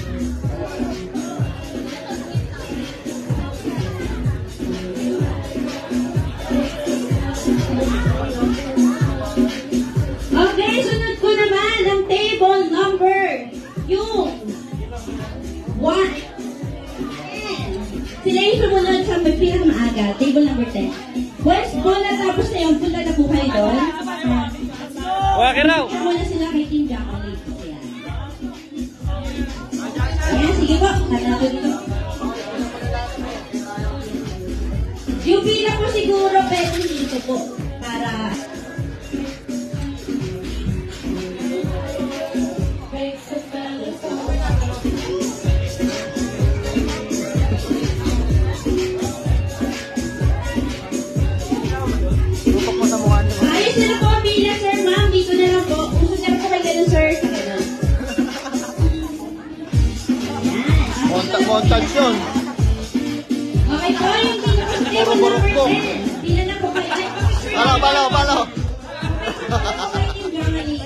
Okay, sunod ko naman ang table number. Yung 1. Sila yung sumunod sa may pinakamaaga. Table number 10. Once po natapos na yung punta na po kayo doon. Okay raw. Picture muna sila kay Team Jamalix. Ayan. Ayan, sige po. Tatapos dito. Yung pila po siguro pwede dito po. Para... Ayos na po ang pila, sir, ma'am. Dito na lang po. Kung saan po kayo ganun montage yun. Okay po, yung table number 10. Pila na po kayo. Ay, papicture na. Palo. Okay, Team Drama League.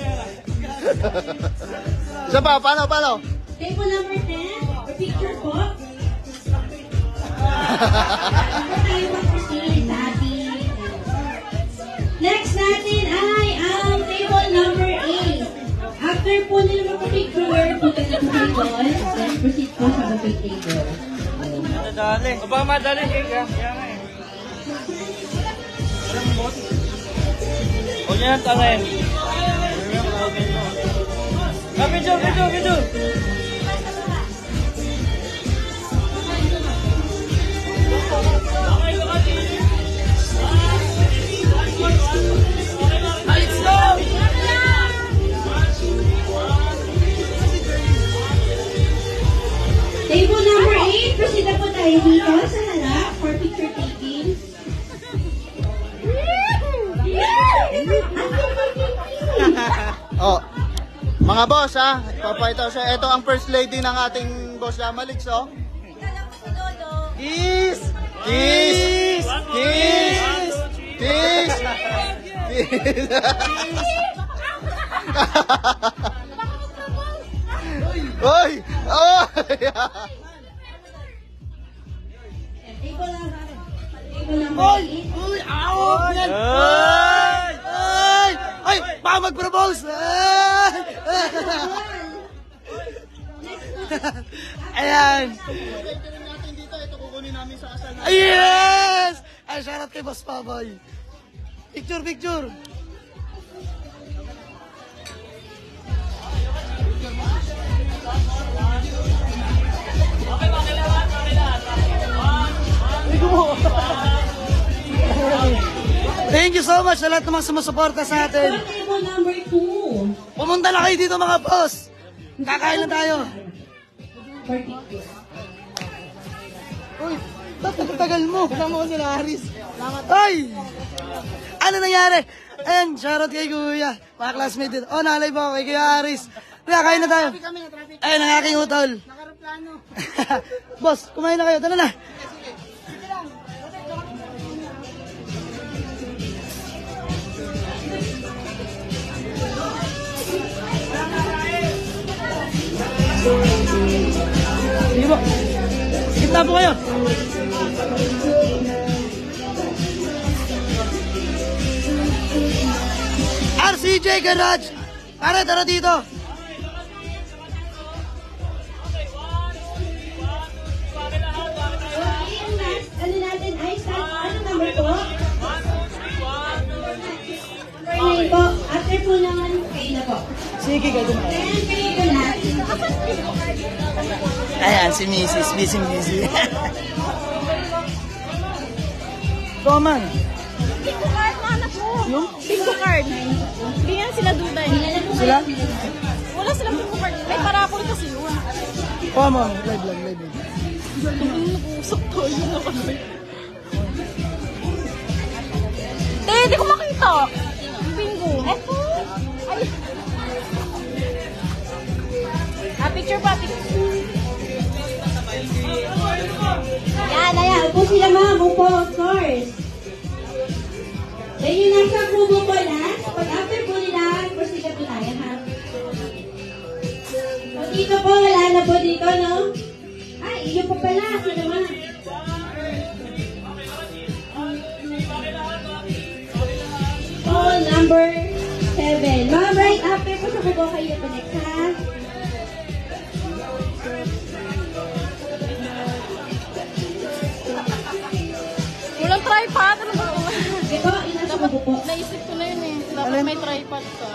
Isa pa, palo. Table number 10. Picture po. Ako tayo mag-proceed sa ating... Next natin ay ang table number 8. After po nila magpa-picture, punta na po kayo doon. Then proceed po sa buffet table. Madali. O ba madali? Kaya nga eh. Huwag niya nang tangin. Video. Table number 8, proceed na po tayo dito sa harap for picture taking. Oh. Mga boss ha, papayta siya. Ito ang first lady ng ating boss Jamalix, oh. Kiss! Oy! Oh! Table number 8. Uy! Aw! Yan! Ay! Baka mag-propose! Ayan! Ito kukunin namin sa kasal. Ay, yes! Ay, shoutout kay Boss Paboy. Picture! Thank you so much sa lahat ng mga sumusuporta sa atin. Table number 2. Pumunta na kayo dito mga boss. Kakain na tayo. For picture. Uy, ba't tagal mo? Kasama ko sila Haris. Ay! Ano nangyari? Ayan, shoutout kay Kuya. Mga classmate din. Oh, nalay po ako kay Kuya Haris. Kaya kain na tayo. Ayun ang aking utol. Nakaroplano. Boss, kumain na kayo. Tara na. Sige po. Gitna po kayo. RCJ Garage. Tara dito. Ano natin ay start, ano number po? Number 9 po. After po naman, kayo na po. Sige, kayo na. Then, kayo na. Ayan, si Mrs. Busy. Common. Bingo card, anak mo. Yung? Bingo card. Hindi yan sila duday. Sila? Wala silang bingo card. May parapol kasi yun. Common. Live. Nag-uusap to. Yun ako na. Hindi ko makita. Bingo. Eto. Ay. Picture pa. Ayan. Upo sila mga upo, of course. Then yung nasa kubo po na, pag after po nila, proceed na po tayo, ha? O dito po, wala na po dito, no? Ay, iyo po pala, sino man? Call number 7. Mga right after po sa kubo kayo po next, ha? Walang tripod. Ano ba? Ito, inasa kubo po. Naisip ko na yun eh. Dapat may tripod ka.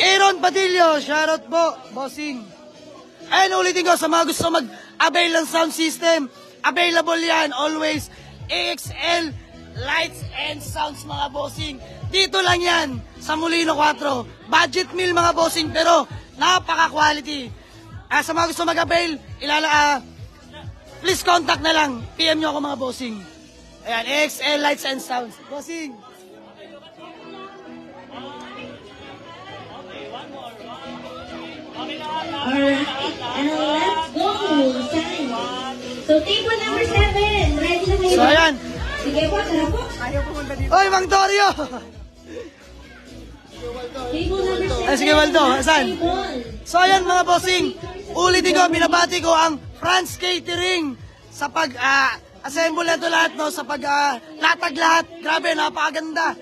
Aaron Padillo, shoutout po, bossing. And ulitin ko sa mga gusto mag-avail ng sound system, available yan, always. AXL, lights and sounds mga bossing. Dito lang yan, sa Molino 4. Budget meal mga bossing, pero napaka-quality. Sa mga gusto mag-avail, please contact na lang. PM nyo ako mga bossing. Ayan, AXL, lights and sounds. Bossing. Okay lahat ha. Alright, and let's go. Sign. So, table number 7. Ready na kayo? So, ayan. Sige po, tara po. Oy, Mang Torio! Table number 7. Ay, sige, Waldo. Asan? Table. So, ayan mga bossing. Ulitin ko, binabati ko ang France Catering sa assemble na ito lahat, no? Sa latag lahat. Grabe, napakaganda.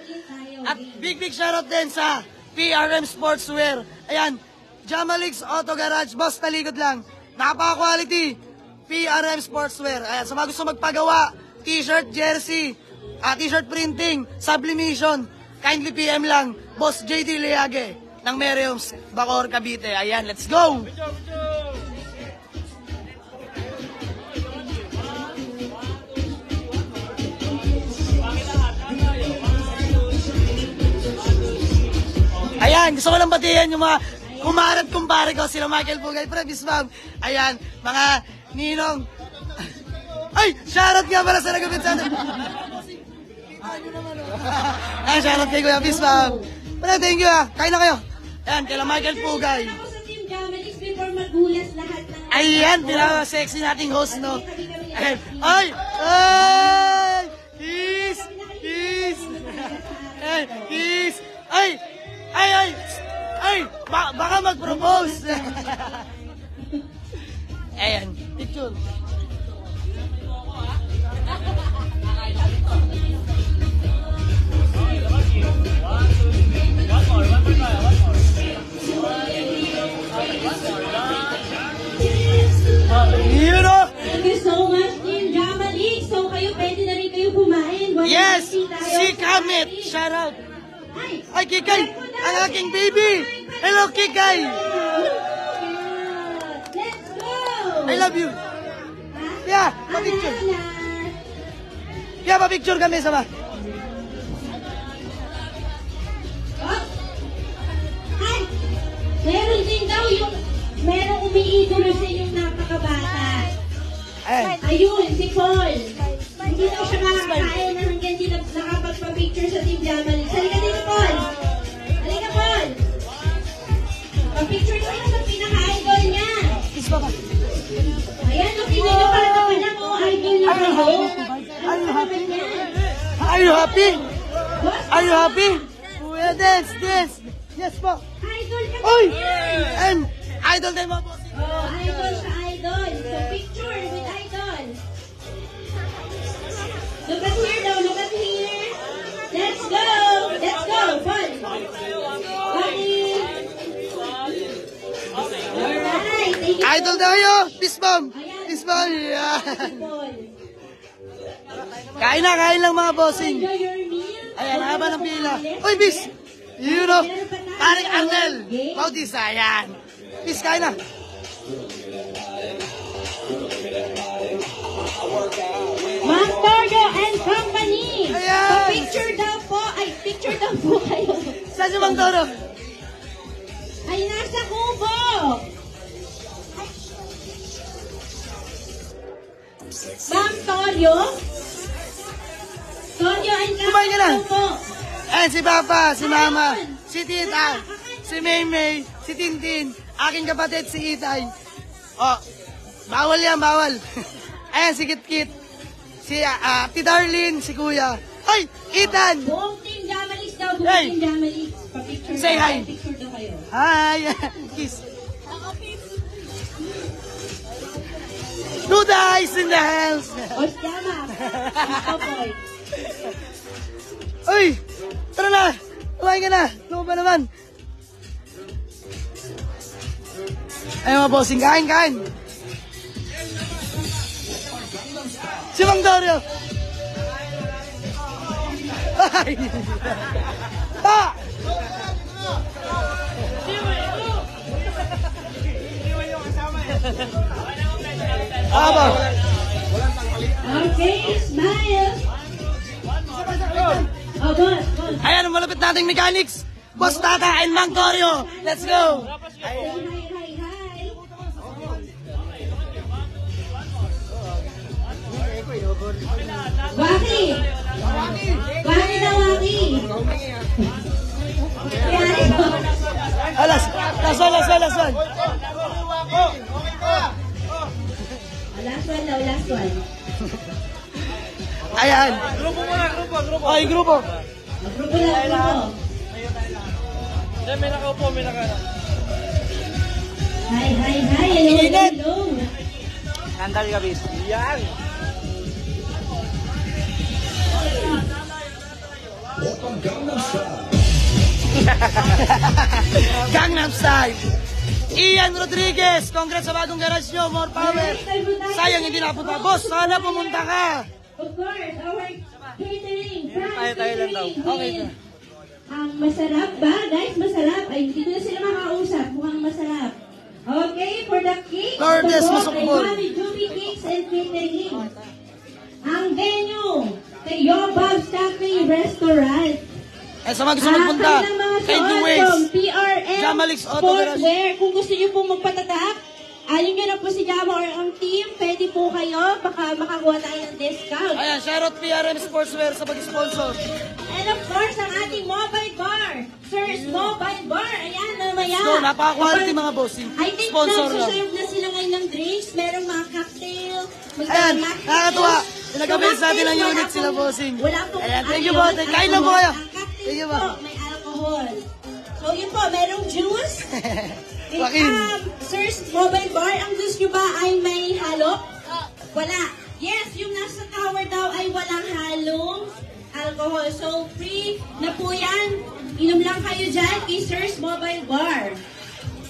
At big shoutout din sa PRM Sportswear. Ayan, Jamalix Auto Garage. Boss, talikod lang. Napaka-quality. PRM Sportswear. Ayan, sa mga gusto magpagawa, t-shirt, jersey, t-shirt printing, sublimation, kindly PM lang. Boss JD Leage ng Merriams, Bacoor, Cavite. Ayan, let's go! Ayan, gusto ko lang batiyan yung mga kumarat kumpare ko, sila Michael Bugay, Previs Ma'am. Ayan, mga ninong. Ay, shoutout nga pala sa nagupit sa atin. Ay, shoutout kay Kuya Bis Ma'am. Pero thank you kain na kayo. Ayan, kay Michael Bugay. Ako sa Team Jamalix before magulas lahat ng... Ayan, pinaka-sexy nating host, no? Ayan, ay! Ay! Kiss! Kiss! Ay! Kiss! Ay! Ay! Ay! Ay! Baka mag-propose! Ayan, picture. You know? Thank you so much, Team Jamalix. So, kayo, pwede na rin kayo kumain. Yes! 150 tayo. Si Kamit! Shout out! Ay! Ay, Kikay! Ang aking baby! Hello, Kikay! Let's go! I love you! Yeah, pa-picture! Yeah, pa-picture kami sama. Ay! Meron din daw yung... Merong umiidolo sa inyong napakabata. Ayan. Ayun, si Paul. Hindi daw siya makakain na hanggang di nakapagpa-picture sa Team Jamalix. Halika dito, Paul! Halika, Paul! Pa-picture tayo sa pinaka-idol niya. Kiss pa ba? Ayan, o, hindi nyo para naman ako. Idol niya kayo. Are you happy? Yan. Are you happy? Boss, Are you happy? Kuya, dance, dance! Yes po! idol ka. Oy! And idol tayo mga boss. Oh, idol sa idol. So, picture with idol. Look at here daw, look at here. Let's go! Let's go, Paul. Buddy. Alright, thank you. Idol tayo! Peace bomb! Ayan. Peace bomb! Yan! Paul. Kain lang mga bossing. Enjoy your meal. Ayan, haba ng pila. Oy, bis! You know, paring Arnel, Bautista, ayan. Bis, kain na. Mantorio and Company. Ayan. So, picture daw po. Ay, picture daw po kayo. Saan si Mang Toro? Ay, nasa kubo. Ma'am Torio. Torio and Kumain ka na. Kubo. Ayan, si Papa, si Mama, si Tita, si Maymay, si Tintin, aking kapatid, si Itay. Oh, bawal yan, bawal. Ayan, si Kitkit, si Ate Darlene, si Kuya. Ay, Ethan! Buong Team Jamalix daw. Buong Hey. Team Jamalix. Pa-picture Say daw. hi. Picture daw kayo. Hi! Kiss. Two dice in the house! Osyama. Ito, boy. Uy! Tara na! Kumain ka na! Ano ba naman? Ay mga bossing, kain! Si Mang Dario! Ay! Pa! Aba! Okay, smile. Oh, boss. Ayan ang malapit nating mechanics! Boss Tata and Mang Torio! Let's go! Hi, hi, hi. Waki! Waki na Waki! Alas one! Last one daw, last one. Ayan. Grupo muna, grupo. Ay, grupo. Grupo lang, grupo. Hindi, may nakaupo, may nakaupo. Hi, hi, hi. Hello, Init. hello. Sandal ka, bis. Yan. Gangnam Style. Ian Rodriguez, congrats sa bagong garage nyo, more power. Sayang hindi nakapunta. Boss, sana pumunta ka. Of course, our catering. Tayo lang daw. Okay. Ang masarap ba? Guys, masarap. Ay, hindi ko na sila makausap. Mukhang masarap. Okay, for the cake. Lourdes, the masukbol. Mami Juby Cakes and Catering. Ang venue, kay Yobab's Cafe Restaurant. Eh, sa mga gusto magpunta, kanilang mga thank you, suot Waze. from PRM Jamalix Auto Garage. Sportswear. Kung gusto niyo pong magpatatak, ayun nyo na po si Jama or ang team. Pwede po kayo. Baka makakuha tayo ng discount. Ayan, shoutout PRM Sportswear sa pag-sponsor. And of course, ang ating mobile bar. Sir's Mobile Bar. Ayan, mamaya. So, napaka-quality mga bossing. I think Sponsor lang. nagsaserve na sila ngayon ng drinks. Merong mga cocktail. Ayan, nakakatuwa. Pinag-avail sa atin ang unit sila, bossing. Wala pong Ayan, thank you po. Kain lang po kayo. Ang cocktail Thank you po, po. may alcohol. So, yun po, merong juice. Joaquin. Sir's Mobile Bar, ang juice nyo ba ay may halo? Wala. Yes, yung nasa tower daw ay walang halong alcohol. So, free na po yan. Inom lang kayo dyan kay Sir's Mobile Bar.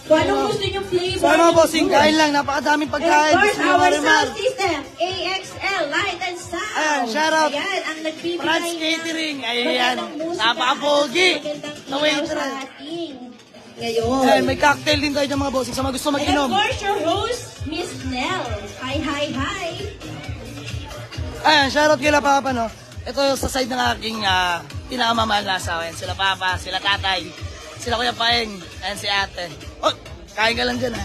Kung anong gusto nyo flavor. So, ano, bossing, kain lang. Napakadaming And of pagkain. course, Gusto nyo our marimar. sound system, AXL, Light and Sound. Ayan, shout out. Ayan, ang nagbibigay France ng Catering. Ayan, magandang musika napaka-pogi. at magandang Na ilaw waitress. sa ating ngayon. Ayan, may cocktail din tayo dyan mga bossing. Sa mga gusto And of mag-inom. course, your host, Miss Nell. Hi, hi, hi. Ayan, shoutout kila Papa, no? Ito sa side ng aking pinakamamahal na asawa. Ayan, sila Papa, sila Tatay, sila Kuya Paeng, ayan si Ate. Oh, kain ka lang dyan, ha?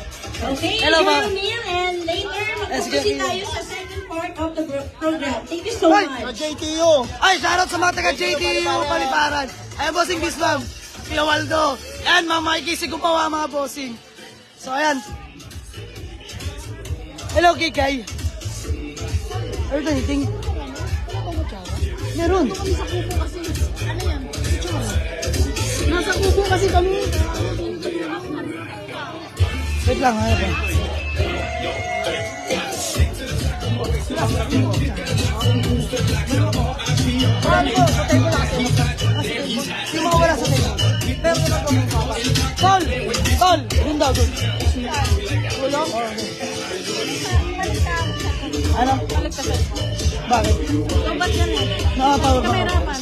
Okay, Hello, your ma'am. meal and later sige. magpupusin tayo sa second part of the program. Thank you so Hoy, much. JTU. Ay, shoutout sa mga taga-JTU Paliparan. Ayan, bossing Bislam, Kuya Waldo. Ayan, mga makikisig ko pa mga bossing. So, ayan. Hello, Kikay. Are you anything? Meron. Nasa kubo kasi kami. Wait lang, ha? Hindi mo wala sa table. Pero na po yung papa. Tol! Tol! Doon daw, doon. Tulong? Ano? Bakit? Ba't yan eh? Nakatawag ba? Kameraman.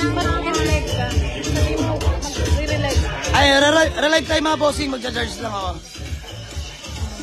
Ba't i-relive ka? Sabi mo, mag-relive. Ay, relive tayo mga bossing. Magja-charge lang ako.